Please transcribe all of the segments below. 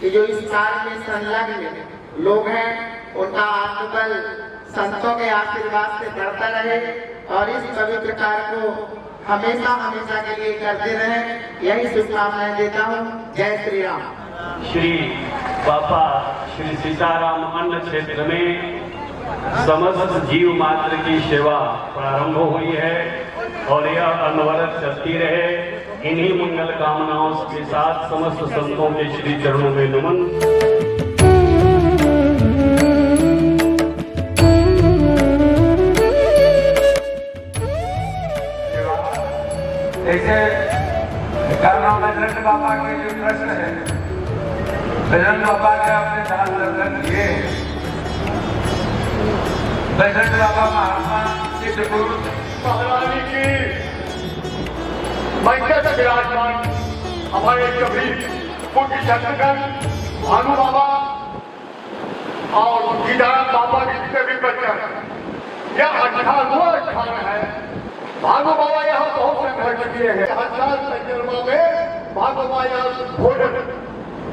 कि जो इस कार्य में संलग्न लोग हैं उनका आत्मबल संतों के आशीर्वाद से बढ़ता रहे और इस पवित्र कार्य को हमेशा हमेशा के लिए करते रहें, यही शुभकामनाएं देता हूँ। जय श्री राम। श्री बापा श्री सीताराम अन्न क्षेत्र में समस्त जीव मात्र की सेवा प्रारंभ हुई है और यह अनवरत चलती रहे। इन्हीं मंगल कामनाओं के साथ समस्त संतों के श्री चरणों में नमन। जैसे बजरंग बाबा के जो प्रश्न है, बजरंग बाबा ने अपने दान दर्शन किए। बजरंग बाबा महात्मा सिद्ध पुरुष महारानी की मंच से विराजमान हमारे कभी पुण्य शत्रुघ्न भानु बाबा और सीताराम बाबा के जितने भी बच्चे, यह 18वां स्थान है। भानु बाबा यहाँ बहुत संघर्ष किए हैं। हर साल परिक्रमा में भानु बाबा यहाँ भोजन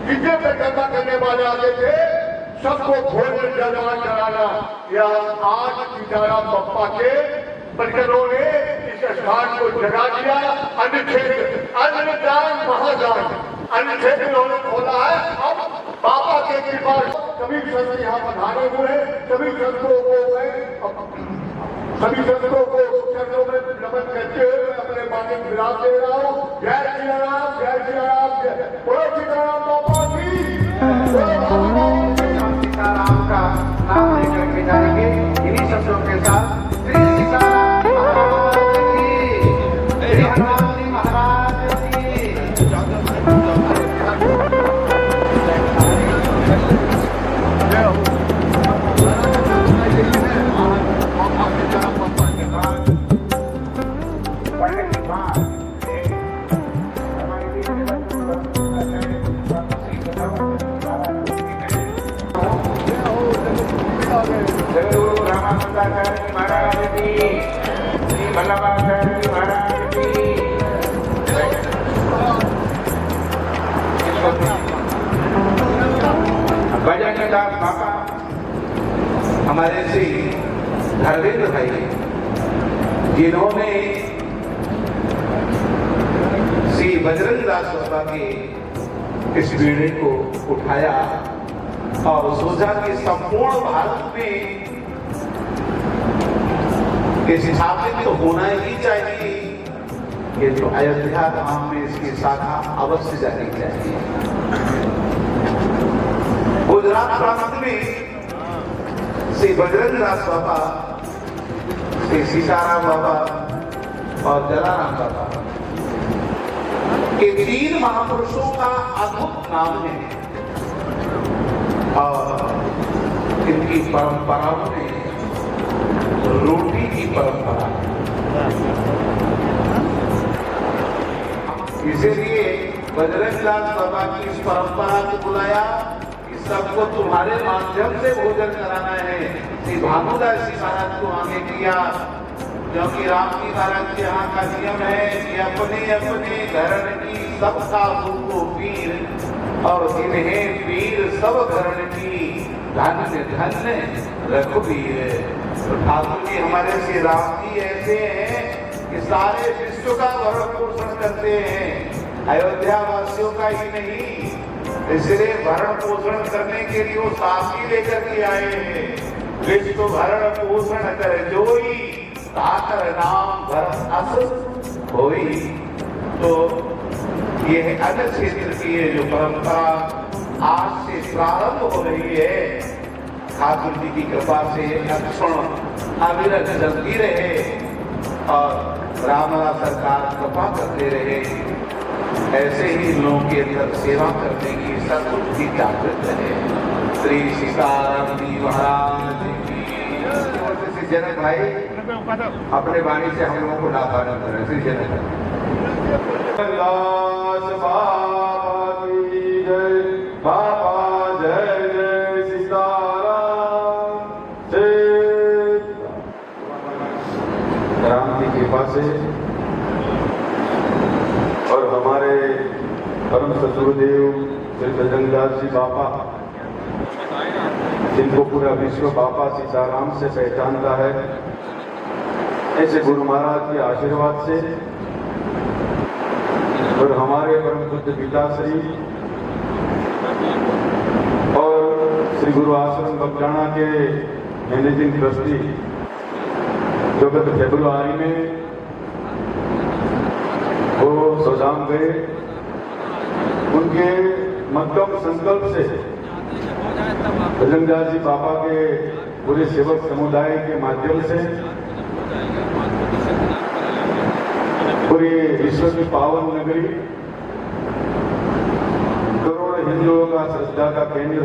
जितने परिक्रमा करने वाले आते थे सबको भोजन जलवा कराना, यह आज सीताराम बापा के परिजनों ने इस स्थान को जगा दिया। अन्न क्षेत्र अन्नदान महादान अन्न क्षेत्र उन्होंने खोला है। अब बाबा के कृपा सभी संत यहाँ पधारे हुए हैं, सभी संतों को चरणों में नमन करते हुए अपने माने विराम दे रहा हूँ। जय श्री राम, जय श्री राम, बोलो सीताराम बाबा की। सीताराम का नाम लेकर के जाएंगे इन्हीं शब्दों के साथ। श्री सीताराम महाराज की, श्री हनुमान जी महाराज की। जगद्गुरु रामानंदाचार्य महाराज की, श्री वल्लभाचार्य महाराज की। भजन दास बाबा हमारे श्री धर्मेंद्र भाई, जिन्होंने श्री बजरंग दास बाबा के इस बीड़े को उठाया और सोचा कि संपूर्ण भारत में स्थापित तो होना ही चाहिए, ये जो अयोध्या धाम में इसकी शाखा अवश्य जानी चाहिए। गुजरात प्रांत में श्री बजरंग दास बाबा, श्री सीताराम बाबा और जलाराम बाबा के 3 महापुरुषों का अद्भुत नाम है और इनकी परंपराओं में रोटी की परंपरा, इसीलिए बजरंग दास बाबा की इस परंपरा को बुलाया कि सबको तुम्हारे माध्यम से भोजन कराना है। श्री भानुदास जी महाराज को आगे किया, क्योंकि राम जी महाराज के यहाँ का नियम है कि अपने अपने घरन की सबका भूखो पीर और इन्हें वीर सब घरन की धन्य धन्य रघुवीर। तो ठाकुर जी हमारे श्री राम जी ऐसे हैं कि सारे विश्व का भरण पोषण करते हैं, अयोध्या वासियों का ही नहीं। इसलिए भरण पोषण करने के लिए वो साथी लेकर के आए हैं। विश्व भरण पोषण कर जोई, ताकर नाम भरत अस होई। तो ये है अन्य क्षेत्र की ये जो परंपरा आज से प्रारंभ हो रही है, ठाकुर जी की कृपा से लक्ष्मण अविरत चलती रहे और रामला सरकार कृपा करते रहे। ऐसे ही लोगों के अंदर सेवा करने की सद्बुद्धि जागृत है। श्री सीताराम जी महाराज की। जनक भाई अपने वाणी से हम लोगों को लाभान्वित करें। श्री जनक बाबा जय जय सीताराम। राम की कृपा से और हमारे परम सद्गुरुदेव श्री बजरंगदास जी बापा, जिनको पूरा विश्व बापा सीताराम से पहचानता है, ऐसे गुरु महाराज के आशीर्वाद से और हमारे परम पूज्य पिताश्री और श्री गुरु आश्रम बगडाना के मैनेजिंग ट्रस्टी जो गत फरवरी में वो सौदाम गए, उनके मक्कम संकल्प से बजरंगदास जी बाबा के पूरे सेवक समुदाय के माध्यम से पूरी विश्व की पावन नगरी, करोड़ों हिंदुओं का श्रद्धा का केंद्र,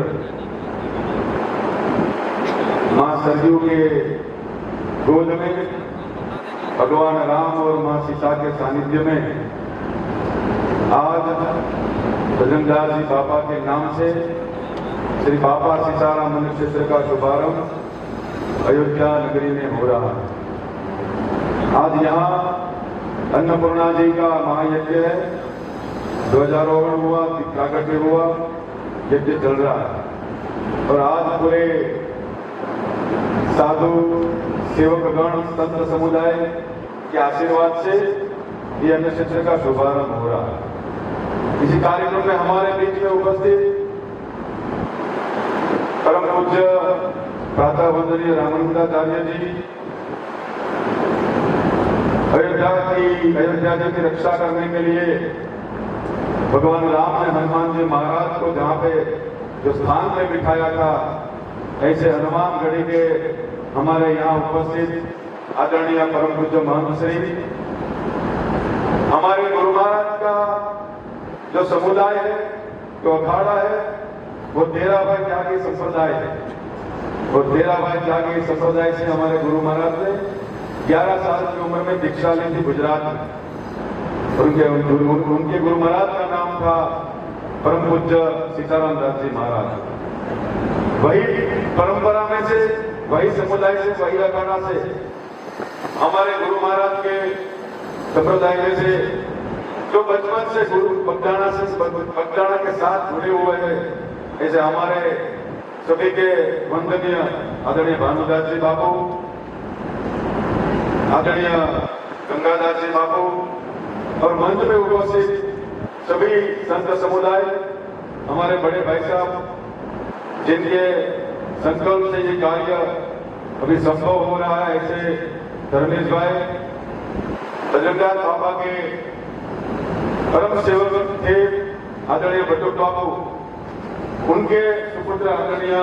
मां सरयू के गोद में भगवान राम और मां सीता के सानिध्य में आज बजरंगदास जी बाबा के नाम से श्री बाबा सीताराम मंदिर क्षेत्र का शुभारंभ अयोध्या नगरी में हो रहा है। आज यहाँ अन्नपूर्णा जी का महायज्ञ है, ध्वजारोहण हुआ, प्राकट्य हुआ, यज्ञ चल रहा है और आज पूरे साधु सेवकगण संत समुदाय के आशीर्वाद से ये अन्न क्षेत्र का शुभारंभ हो रहा है। इसी कार्यक्रम में हमारे बीच में उपस्थित परम पूज्य प्रातः वंदनीय रामानंदाचार्य जी, अयोध्या जी की रक्षा करने के लिए भगवान राम ने हनुमान जी महाराज को जहाँ पे जो स्थान में बिठाया था, ऐसे हनुमान गढ़ी के हमारे यहाँ उपस्थित आदरणीय परम पूज्य महंत श्री, हमारे गुरु महाराज का जो समुदाय है, जो अखाड़ा है, वो 13 भाई त्यागी संप्रदाय है और 13 भाई त्यागी संप्रदाय से हमारे गुरु महाराज ने 11 साल की उम्र में दीक्षा ली थी गुजरात में। उनके गुरु महाराज का नाम था परम पूज्य सीताराम दास जी महाराज। वही परंपरा में से, वही समुदाय से, वही अखाड़ा से हमारे गुरु महाराज के संप्रदाय में से जो बचपन से गुरु बगडाना के साथ जुड़े हुए हैं, ऐसे हमारे सभी के वंदनीय आदरणीय भानुदास जी बाबू, आदरणीय गंगादास जी बाबू और मंच में उपस्थित सभी संत समुदाय, हमारे बड़े भाई साहब जिनके संकल्प से ये कार्य अभी संभव हो रहा है, ऐसे धर्मेश भाई, बजरंगदास बाबा के परम सेवक थे आदरणीय बटुक बाबू, उनके सुपुत्र आदरणीय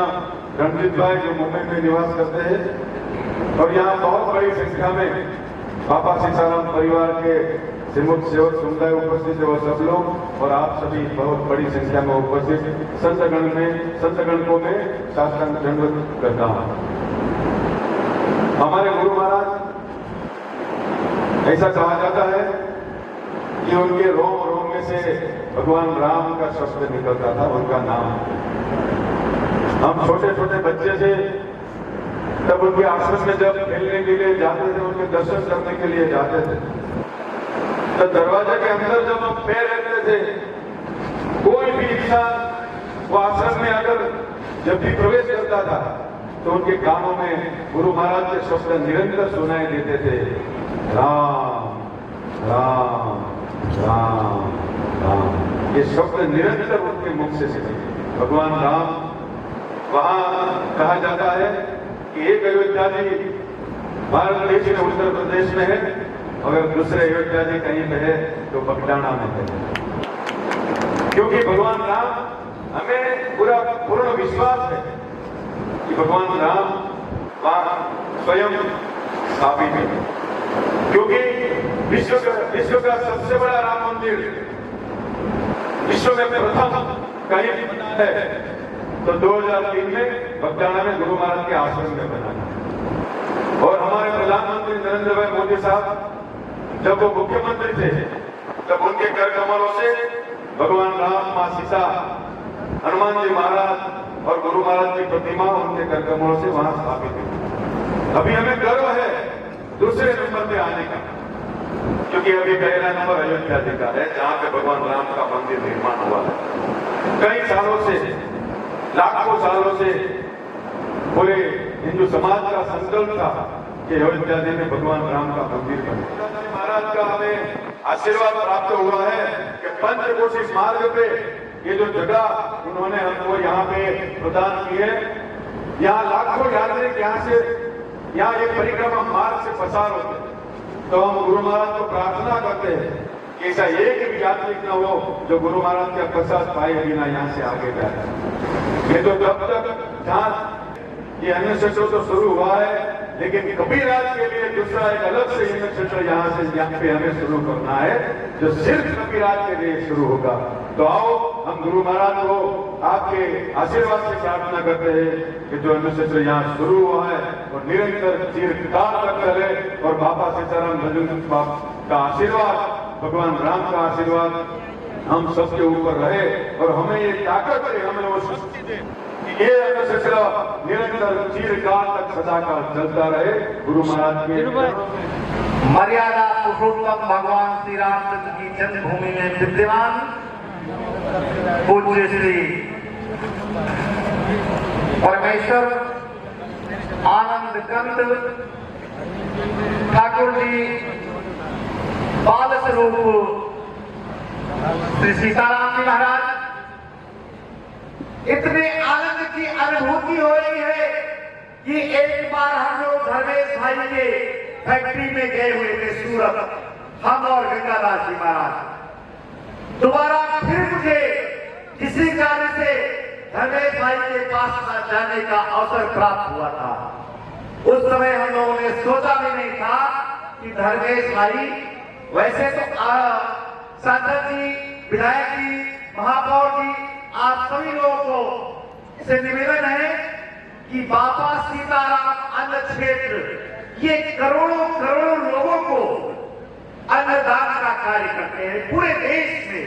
रणजीत भाई जो मुंबई में निवास करते हैं और यहाँ बहुत बड़ी संख्या में बाबा सीताराम परिवार के श्रीमुख सेवक समुदाय उपस्थित है, वो सब लोग और आप सभी बहुत बड़ी संख्या में उपस्थित संतगण को मैं साष्टांग दंडवत करता हूँ। हमारे गुरु महाराज, ऐसा कहा जाता है कि उनके रोम रोम में से भगवान राम का शब्द निकलता था, उनका नाम। हम छोटे छोटे बच्चे थे तब उनके आश्रम में जब खेलने के लिए जाते थे, उनके दर्शन करने के लिए जाते थे, तो दरवाजे के अंदर जब हम पैर रखते थे, कोई भी इंसान वो आश्रम में अगर जब भी प्रवेश करता था तो उनके कानों में गुरु महाराज के शब्द निरंतर सुनाई देते थे, राम राम राम राम। ये शब्द निरंतर उनके मुख से सुने। भगवान राम, वहां कहा जाता है कि एक अयोध्या जी भारत देश में उत्तर प्रदेश में है, अगर दूसरे अयोध्या जी कहीं पे है तो बगडाना में है, क्योंकि भगवान राम, हमें पूर्ण विश्वास है कि भगवान राम वहां स्वयं स्थापित है, क्योंकि विश्व का सबसे बड़ा राम मंदिर विश्व में प्रथम कहीं बना है तो 2003 में बगडाना में गुरु महाराज के आश्रम में बना। और हमारे प्रधानमंत्री नरेंद्र भाई मोदी साहब जब वो मुख्यमंत्री थे तब उनके कर कमलों से भगवान राम, मां सीता, हनुमान जी महाराज और गुरु महाराज की प्रतिमा उनके कर कमलों से वहां स्थापित है। अभी हमें गर्व है दूसरे नंबर पे आने का, क्योंकि अभी पहला नंबर अयोध्या जी का है, जहां पे भगवान राम का मंदिर निर्माण हुआ है। कई से, लाखों सालों से पूरे हिंदू समाज का संकल्प था कि अयोध्या में भगवान राम का मंदिर बने। महाराज का हमें आशीर्वाद प्राप्त हुआ है कि पंचकोशी मार्ग पे ये जो जगह उन्होंने हमको यहाँ पे प्रदान की है, यहाँ लाखों यात्री यहाँ ये परिक्रमा मार्ग से पसार होते हैं। तो हम गुरु महाराज को प्रार्थना करते हैं कि ऐसा एक भी यात्री न हो जो गुरु महाराज के प्रसाद पाए बिना यहाँ से आगे जाए। ये तो तब तक जहाँ ये अन्य क्षेत्र तो शुरू हुआ है, लेकिन कबीरराज के लिए दूसरा एक अलग से अन्य क्षेत्र यहाँ पे हमें शुरू करना है जो सिर्फ कबीरराज के लिए शुरू होगा। तो आओ हम गुरु महाराज को आपके आशीर्वाद से प्रार्थना करते हैं कि जो अन्य क्षेत्र यहाँ शुरू हुआ है और निरंतर चिरकाल तक चले और बाबा सीताराम भजन का आशीर्वाद, भगवान राम का आशीर्वाद हम सबके ऊपर रहे और हमें ये ताकत है, हमें वो शक्ति दे, ये सिलसिला निरंतर चिरकाल तक सदा का चलता रहे। गुरु महाराज के मर्यादा पुरुषोत्तम भगवान श्री रामचंद्र की जन्मभूमि में विद्यमान पूज्य श्री परमेश्वर आनंद कंद ठाकुर जी बाल स्वरूप श्री सीताराम जी महाराज, इतने आनंद की अनुभूति हो रही है कि एक बार हम लोग धर्मेश भाई के फैक्ट्री में गए हुए थे सूरत, हम और गंगादास जी महाराज। दोबारा फिर मुझे किसी कार्य से धर्मेश भाई के पास जाने का अवसर प्राप्त हुआ था। उस समय हम लोगों ने सोचा भी नहीं था कि धर्मेश भाई, वैसे तो सांसद जी, विधायक जी, महापौर जी, आप सभी लोगों को से निवेदन है कि बाबा सीताराम अन्न क्षेत्र ये करोड़ों करोड़ों लोगों को अन्नदान का कार्य करते हैं पूरे देश में।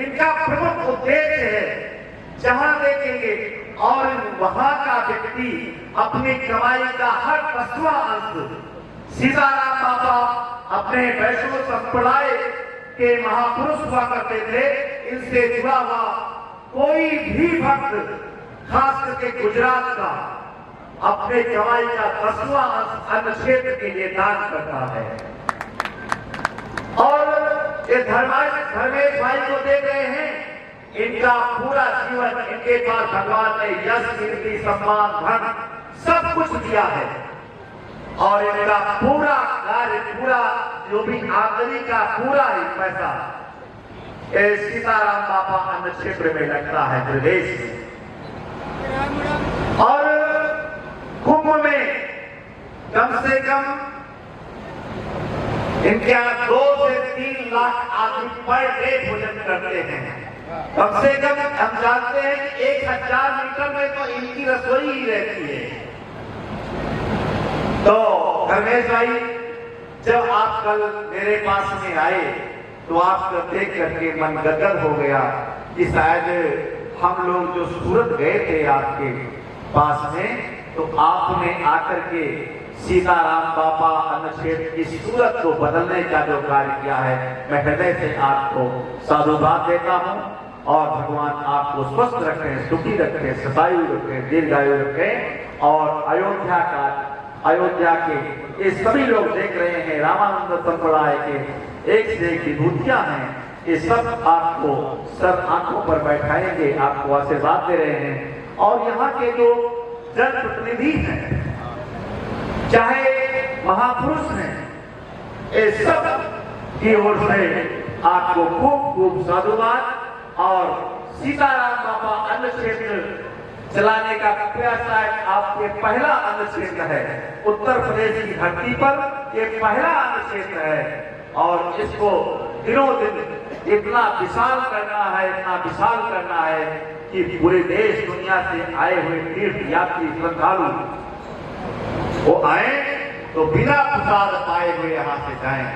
इनका प्रमुख उद्देश्य है जहां देखेंगे और वहां का व्यक्ति अपनी कमाई का हर 10वां अंश, सीताराम बाबा अपने वैष्णव संप्रदाय के महापुरुष हुआ करते थे, इनसे जुड़ा हुआ कोई भी भक्त खास करके गुजरात का अपने कमाई का 10वां अंश अन्न क्षेत्र के लिए दान करता है। और ये धर्मेश भाई को देख रहे हैं, इनका पूरा जीवन इनके पास भगवान ने यश, कीर्ति, सम्मान, धन सब कुछ दिया है और इनका पूरा कार्य, पूरा जो भी आमदनी का पूरा ही पैसा सीताराम बाबा अन्न क्षेत्र में लगता है प्रदेश में। और कुंभ में कम से कम इनके यहाँ 2 से 3 लाख आदमी पर डे भोजन करते हैं। कम से कम हम जानते हैं कि 1000 लीटर में तो इनकी रसोई ही रहती है। तो धर्मेश भाई, जब आप कल मेरे पास में आए तो आपको देख करके मन गदगद हो गया कि शायद हम लोग जो सूरत गए थे आपके पास में, तो आपने आकर के सीताराम बाबा अन्न क्षेत्र की सूरत को बदलने का जो कार्य किया है, मैं हृदय से आपको साधुवाद देता हूं और भगवान आपको स्वस्थ रखें, सुखी रखें, सदायु रखें, दीर्घायु रखें। और अयोध्या के ये सभी लोग देख रहे हैं, रामानंद संप्रदाय के एक से एक विभूतियां हैं, ये सब आपको सर आंखों पर बैठाएंगे, आपको आशीर्वाद दे रहे हैं। और यहाँ के जो जनप्रतिनिधि हैं, चाहे महापुरुष हैं, ये सब की ओर से आपको खूब खूब साधुवाद। और सीताराम बाबा अन्न क्षेत्र चलाने का प्रयास आपके पहला अन्न क्षेत्र है, उत्तर प्रदेश की धरती पर ये पहला अन्न क्षेत्र है और इसको दिनों दिन इतना विशाल करना है, इतना विशाल करना है कि पूरे देश दुनिया से आए हुए तीर्थ यात्री श्रद्धालु वो आए तो बिना प्रसाद पाए हुए यहाँ से जाएं।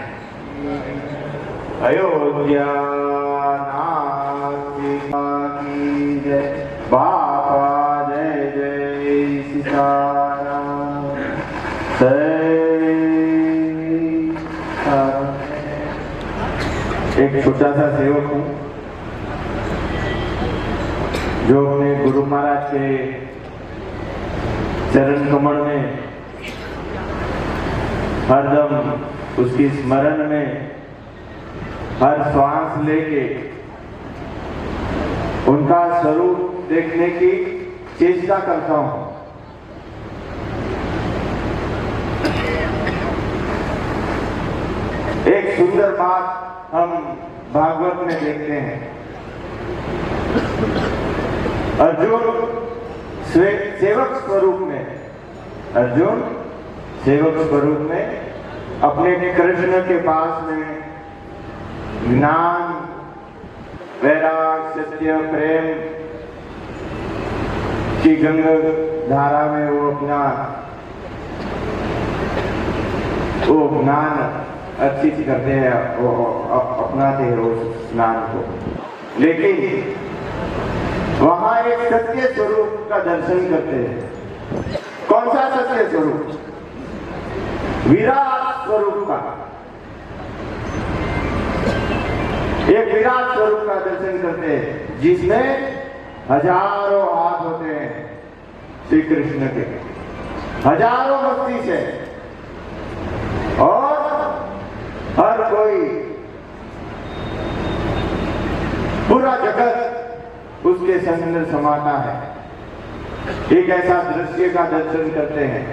अयोध्या नाथ की जय, बाबा जय जय सीताराम, एक छोटा सा सेवक हूँ, जो अपने गुरु महाराज के चरण कमल में हरदम उसकी स्मरण में हर श्वास लेके उनका स्वरूप देखने की चेष्टा करता हूं। एक सुंदर बात हम भागवत में देखते हैं। अर्जुन सेवक स्वरूप में, अर्जुन सेवक स्वरूप में अपने कृष्ण के पास में ज्ञान, वैराग, सत्य, प्रेम की गंगा धारा में वो ज्ञान अर्चित करते हैं, वो अपनाते हैं उस स्नान को। लेकिन वहां एक सत्य स्वरूप का दर्शन करते हैं। कौन सा सत्य स्वरूप? विराट स्वरूप का, एक विराट स्वरूप का दर्शन करते हैं जिसमें हजारों हाथ होते हैं श्री कृष्ण के, हजारों मस्तिष्क है और हर कोई, पूरा जगत उसके संग में समाता है। एक ऐसा दृश्य का दर्शन करते हैं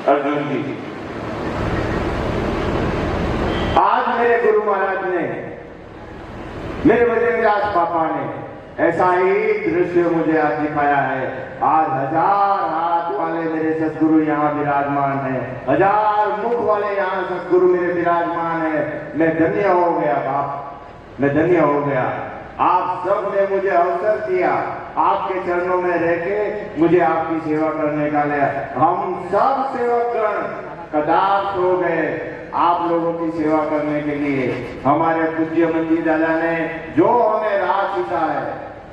अर्जुन जी। आज मेरे गुरु महाराज ने, मेरे बजरंगदास पापा ने ऐसा ही दृश्य मुझे आज दिखाया है। आज हजार हाथ वाले मेरे सदगुरु यहाँ विराजमान है, हजार मुख वाले यहाँ सदगुरु मेरे विराजमान है। मैं धन्य हो गया बाप, मैं धन्य हो गया। आप सब ने मुझे अवसर दिया, आपके चरणों में रह के मुझे आपकी सेवा करने का लिया। हम सब सेवकगण कदार्थ हो गए आप लोगों की सेवा करने के लिए। हमारे पूज्य मंजी दादा ने जो हमें राह सीखा है,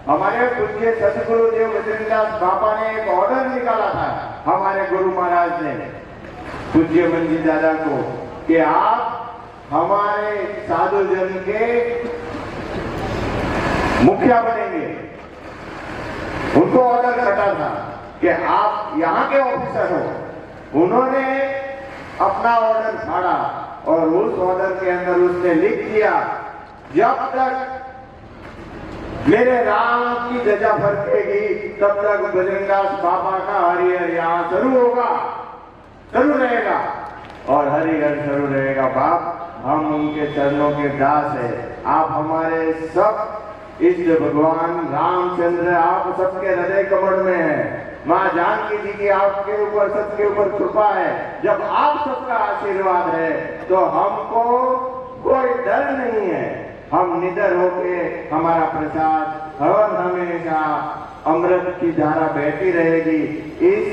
हमारे पूज्य सतगुरु देव बजरंगदास बापा ने एक ऑर्डर निकाला था हमारे गुरु महाराज ने पूज्य मंजी दादा को कि आप हमारे साधु जन के मुखिया बनेंगे। उनको ऑर्डर कटा था कि आप यहाँ के ऑफिसर हो। उन्होंने अपना ऑर्डर फाड़ा और उस ऑर्डर के अंदर उसने लिख दिया, जब तक मेरे राम की ध्वजा फरकेगी तब तक बजरंगदास बाबा का हरिहर यहाँ शुरू होगा, शुरू रहेगा और हरिहर शुरू रहेगा। बाप, हम उनके चरणों के दास है। आप हमारे सब इष्ट भगवान रामचंद्र, आप सबके हृदय कमल में है। माँ जानकी जी की आपके ऊपर, सबके ऊपर कृपा है। जब आप सबका आशीर्वाद है तो हमको कोई डर नहीं है। हम निडर होके हमारा प्रसाद हर हमेशा अमृत की धारा बहती रहेगी। इस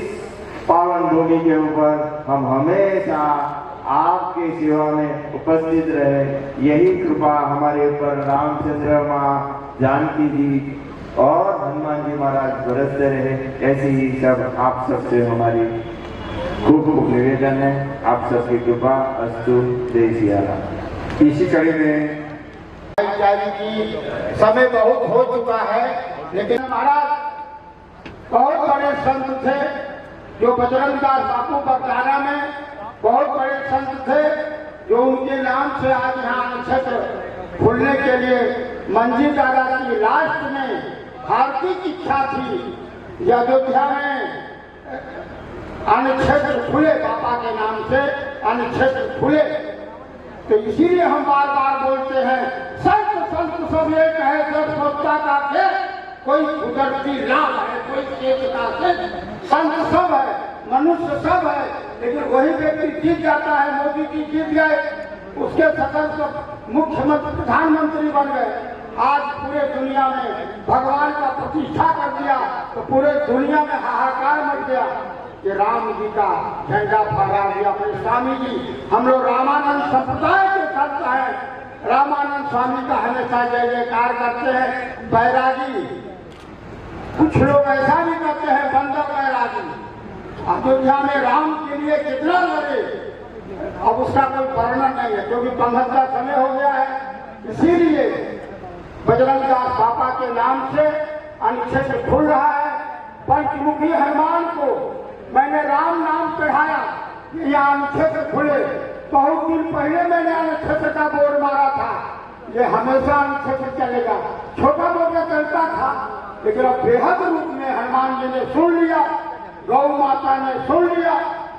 पावन भूमि के ऊपर हम हमेशा आपकी सेवा में उपस्थित रहे। यही कृपा हमारे ऊपर रामचंद्र, माँ जानकी जी और हनुमान जी महाराज बरसते रहे। ऐसी ही सब आप सबसे हमारी खूब खूब निवेदन है। आप सबकी कृपा अस्तु। जय सिया राम। इसी कड़ी में की समय बहुत हो चुका है, लेकिन महाराज बहुत बड़े संत थे जो बजरंगदास बापू बरसाना में बहुत बड़े संत थे, जो उनके नाम से आज यहाँ नक्षत्र खुलने के लिए मंजी दादा की लास्ट में हार्दिक इच्छा थी कि अयोध्या में अन्नक्षेत्र खुले, बाबा के नाम से अन्नक्षेत्र खुले। तो इसीलिए हम बार बार बोलते हैं, संत संत सब एक है, जब स्वच्छता का खेत, कोई कुदरती लाभ है, कोई चेतना से संत सब है, मनुष्य सब है। लेकिन वही व्यक्ति जीत जाता है। मोदी जी जीत गए, उसके सकल मुख्यमंत्री प्रधानमंत्री बन गए। आज पूरे दुनिया में भगवान का प्रतिष्ठा कर दिया तो पूरे दुनिया में हाहाकार मच गया कि राम जी का झंडा फहरा दिया। अपने स्वामी जी, हम लोग रामानंद संप्रदाय के संत हैं, रामानंद स्वामी का हमेशा जय जयकार करते हैं। बैरागी, कुछ लोग ऐसा भी करते हैं बंदर बैरागी। अयोध्या में राम के लिए कितना लड़े, अब उसका कोई वर्णन नहीं है, क्योंकि पंगत का समय हो गया है। इसीलिए बजरंगदास बापा के नाम से अनुच्छेद खुल रहा है। पंचमुखी हनुमान को मैंने राम नाम चढ़ाया, यहाँ अनुच्छेद खुले। बहुत दिन पहले मैंने अनुच्छेद का बोर्ड मारा था, ये हमेशा अनुच्छेद चलेगा। छोटा मोटा चलता था, लेकिन अब बेहद रूप में हनुमान जी ने सुन लिया, गौ माता ने सुन लिया,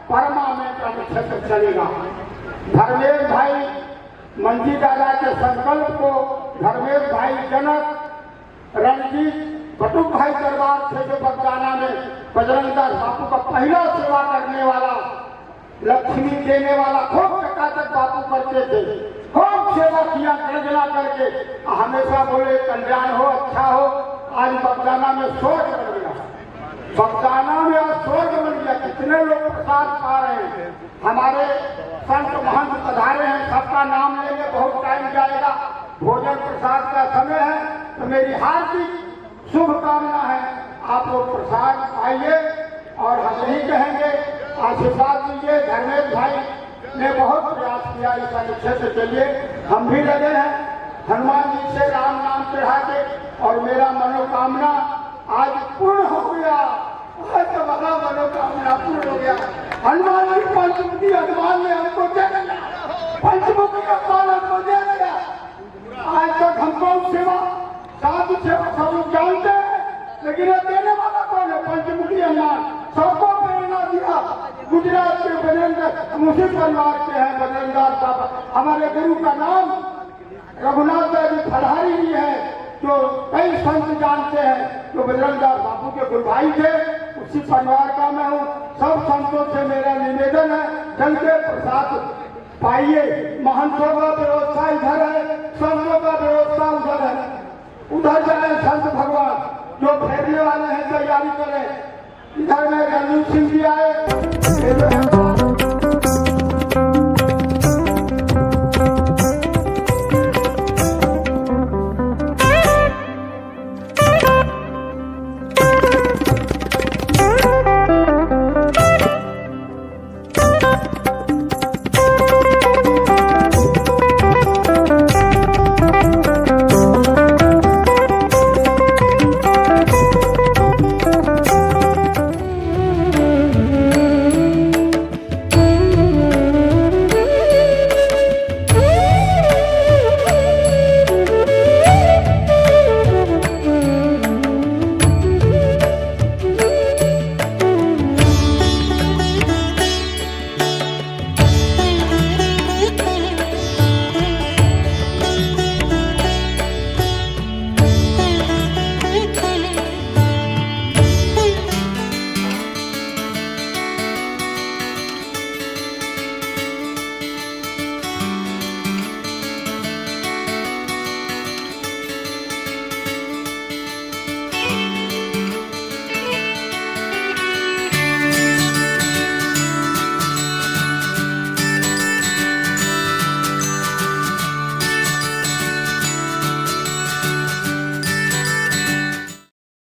परमानेंट अनुच्छेद चलेगा। धर्मेश भाई मंजी दादा के संकल्प को धर्मेश भाई जनक, रणजीत बटुक भाई दरबार से जो बगदाना में बजरंगदास बापू का पहला सेवा करने वाला, लक्ष्मी देने वाला, खूब टकाटक बापू करते थे, खूब सेवा किया गर्जना करके, हमेशा बोले कल्याण हो, अच्छा हो। आज बगदाना में स्वर्ग बन गया, बगदाना में आज स्वर्ग बन गया। कितने लोग प्रसाद पा रहे हैं। हमारे संत महंत पधारे हैं, सबका नाम लेंगे, बहुत टाइम जाएगा। भोजन प्रसाद का समय है, तो मेरी हार्दिक शुभकामना है, आप लोग प्रसाद पाइए। और हम यही कहेंगे, आशीर्वाद दीजिए। धर्मेश भाई ने बहुत प्रयास किया इस अनुच्छेद के लिए, हम भी लगे हैं हनुमान जी से राम नाम चढ़ा के, और मेरा मनोकामना आज पूर्ण हो गया। आज तो बड़ा मनोकामना पूर्ण हो गया। हनुमान जी पंचमुखी हनुमान ने हमको दे दिया, पंचमुखी हनुमान हमको दे दिया। आज तक हमको सेवा साधु सेवा सब लोग जानते हैं, लेकिन ये देने वाला कौन है? पंचमुखी हनुमान सबको प्रेरणा दिया। गुजरात के बजरंग मुझे परिवार के हैं बजरंगदास बाबा, हमारे गुरु का नाम रघुनाथ जी फलहारी जी है, जो कई संत जानते हैं, जो बजरंगदास बापू के गुरु भाई थे, उसी परिवार का मैं हूँ। सब संतों से मेरा निवेदन है, जल के प्रसाद पाइए। महंतों का व्यवस्था इधर है, संतों का व्यवस्था उधर है, उधर जाए संत भगवान जो फेरने वाले हैं तैयारी करें। इधर में रणजीत सिंह जी आए।